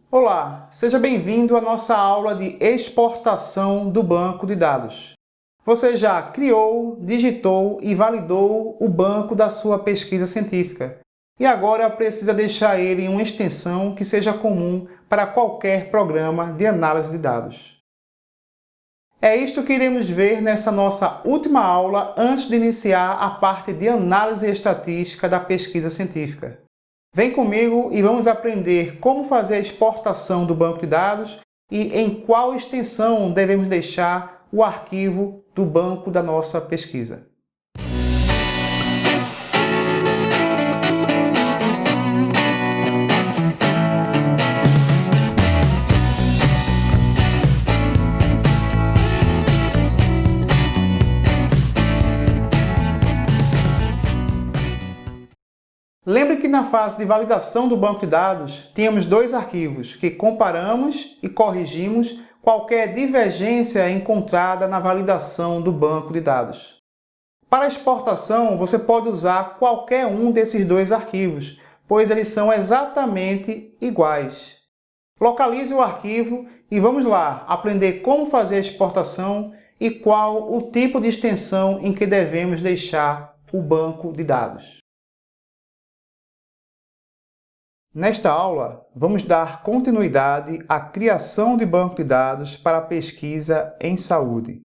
Olá, seja bem-vindo à nossa aula de exportação do banco de dados. Você já criou, digitou e validou o banco da sua pesquisa científica e agora precisa deixar ele em uma extensão que seja comum para qualquer programa de análise de dados. É isto que iremos ver nessa nossa última aula antes de iniciar a parte de análise estatística da pesquisa científica. Vem comigo e vamos aprender como fazer a exportação do banco de dados e em qual extensão devemos deixar o arquivo do banco da nossa pesquisa. Lembre que na fase de validação do banco de dados, tínhamos dois arquivos que comparamos e corrigimos qualquer divergência encontrada na validação do banco de dados. Para exportação, você pode usar qualquer um desses dois arquivos, pois eles são exatamente iguais. Localize o arquivo e vamos lá aprender como fazer a exportação e qual o tipo de extensão em que devemos deixar o banco de dados. Nesta aula, vamos dar continuidade à criação de banco de dados para a pesquisa em saúde.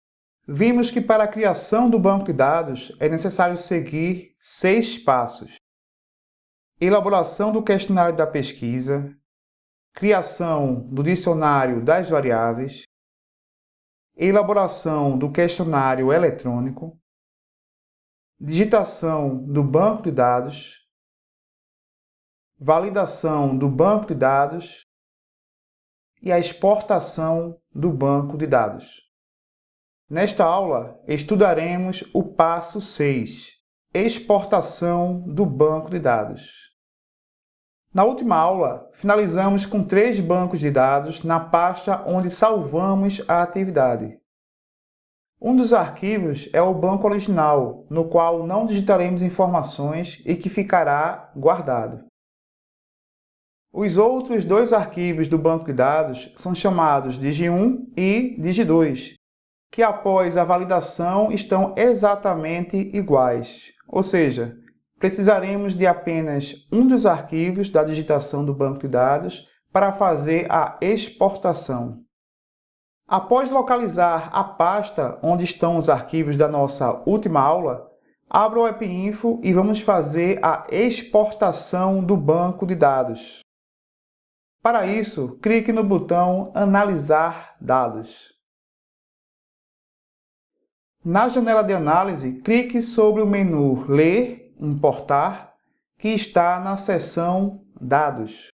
Vimos que para a criação do banco de dados é necessário seguir 6 passos: elaboração do questionário da pesquisa, criação do dicionário das variáveis, elaboração do questionário eletrônico, digitação do banco de dados, validação do banco de dados e a exportação do banco de dados. Nesta aula, estudaremos o passo 6, exportação do banco de dados. Na última aula, finalizamos com 3 bancos de dados na pasta onde salvamos a atividade. Um dos arquivos é o banco original, no qual não digitaremos informações e que ficará guardado. Os outros 2 arquivos do banco de dados são chamados Digi1 e Digi2, que após a validação estão exatamente iguais, ou seja, precisaremos de apenas um dos arquivos da digitação do banco de dados para fazer a exportação. Após localizar a pasta onde estão os arquivos da nossa última aula, abra o AppInfo e vamos fazer a exportação do banco de dados. Para isso, clique no botão Analisar dados. Na janela de análise, clique sobre o menu Ler, Importar, que está na seção Dados.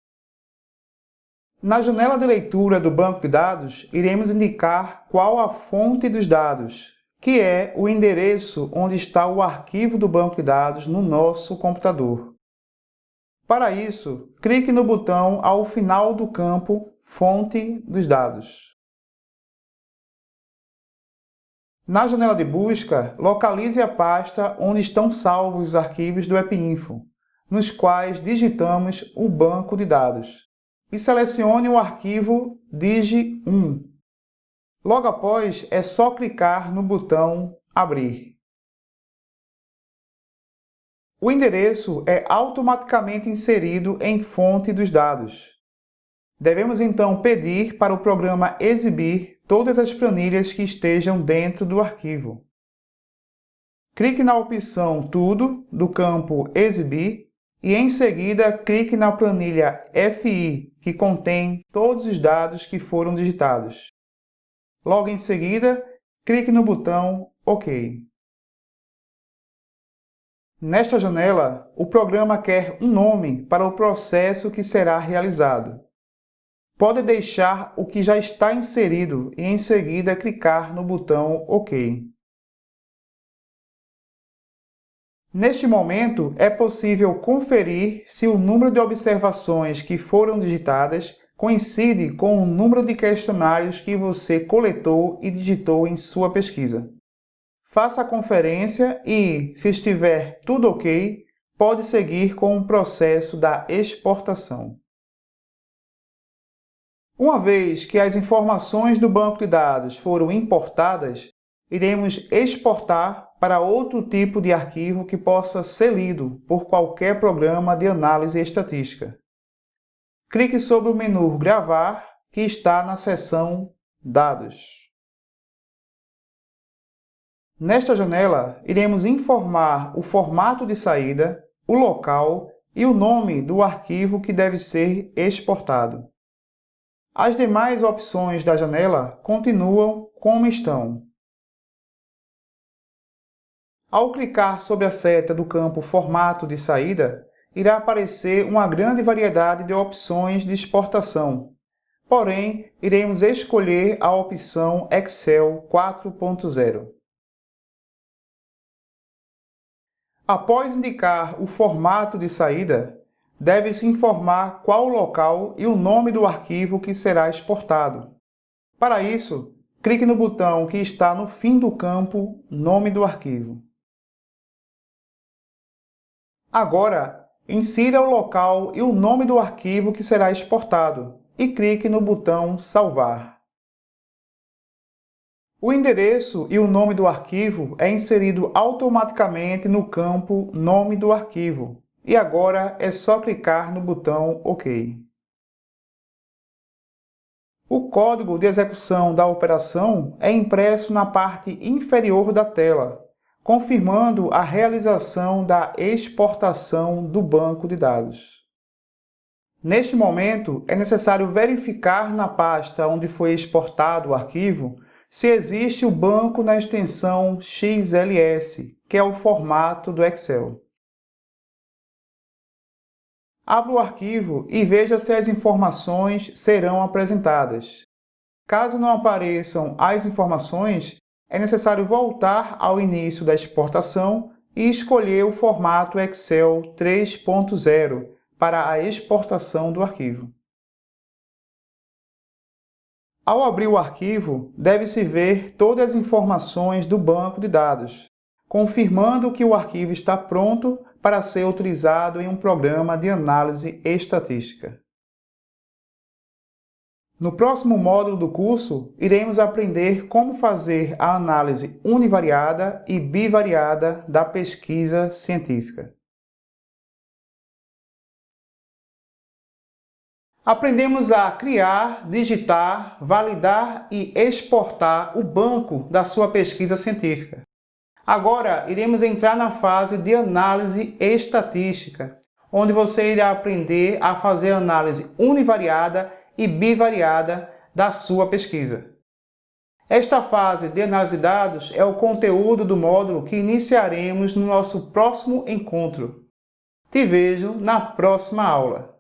Na janela de leitura do banco de dados, iremos indicar qual a fonte dos dados, que é o endereço onde está o arquivo do banco de dados no nosso computador. Para isso, clique no botão ao final do campo Fonte dos dados. Na janela de busca, localize a pasta onde estão salvos os arquivos do AppInfo, nos quais digitamos o banco de dados, e selecione o arquivo Digi1. Logo após, é só clicar no botão Abrir. O endereço é automaticamente inserido em fonte dos dados. Devemos então pedir para o programa exibir todas as planilhas que estejam dentro do arquivo. Clique na opção Tudo do campo Exibir e em seguida clique na planilha FI, que contém todos os dados que foram digitados. Logo em seguida, clique no botão OK. Nesta janela, o programa quer um nome para o processo que será realizado. Pode deixar o que já está inserido e em seguida clicar no botão OK. Neste momento, é possível conferir se o número de observações que foram digitadas coincide com o número de questionários que você coletou e digitou em sua pesquisa. Faça a conferência e, se estiver tudo ok, pode seguir com o processo da exportação. Uma vez que as informações do banco de dados foram importadas, iremos exportar para outro tipo de arquivo que possa ser lido por qualquer programa de análise estatística. Clique sobre o menu Gravar, que está na seção Dados. Nesta janela, iremos informar o formato de saída, o local e o nome do arquivo que deve ser exportado. As demais opções da janela continuam como estão. Ao clicar sobre a seta do campo Formato de saída, irá aparecer uma grande variedade de opções de exportação. Porém, iremos escolher a opção Excel 4.0. Após indicar o formato de saída, deve-se informar qual o local e o nome do arquivo que será exportado. Para isso, clique no botão que está no fim do campo Nome do arquivo. Agora, insira o local e o nome do arquivo que será exportado e clique no botão Salvar. O endereço e o nome do arquivo é inserido automaticamente no campo Nome do arquivo e agora é só clicar no botão OK. O código de execução da operação é impresso na parte inferior da tela, confirmando a realização da exportação do banco de dados. Neste momento, é necessário verificar na pasta onde foi exportado o arquivo se existe o banco na extensão XLS, que é o formato do Excel. Abra o arquivo e veja se as informações serão apresentadas. Caso não apareçam as informações, é necessário voltar ao início da exportação e escolher o formato Excel 3.0 para a exportação do arquivo. Ao abrir o arquivo, deve-se ver todas as informações do banco de dados, confirmando que o arquivo está pronto para ser utilizado em um programa de análise estatística. No próximo módulo do curso, iremos aprender como fazer a análise univariada e bivariada da pesquisa científica. Aprendemos a criar, digitar, validar e exportar o banco da sua pesquisa científica. Agora, iremos entrar na fase de análise estatística, onde você irá aprender a fazer análise univariada e bivariada da sua pesquisa. Esta fase de análise de dados é o conteúdo do módulo que iniciaremos no nosso próximo encontro. Te vejo na próxima aula.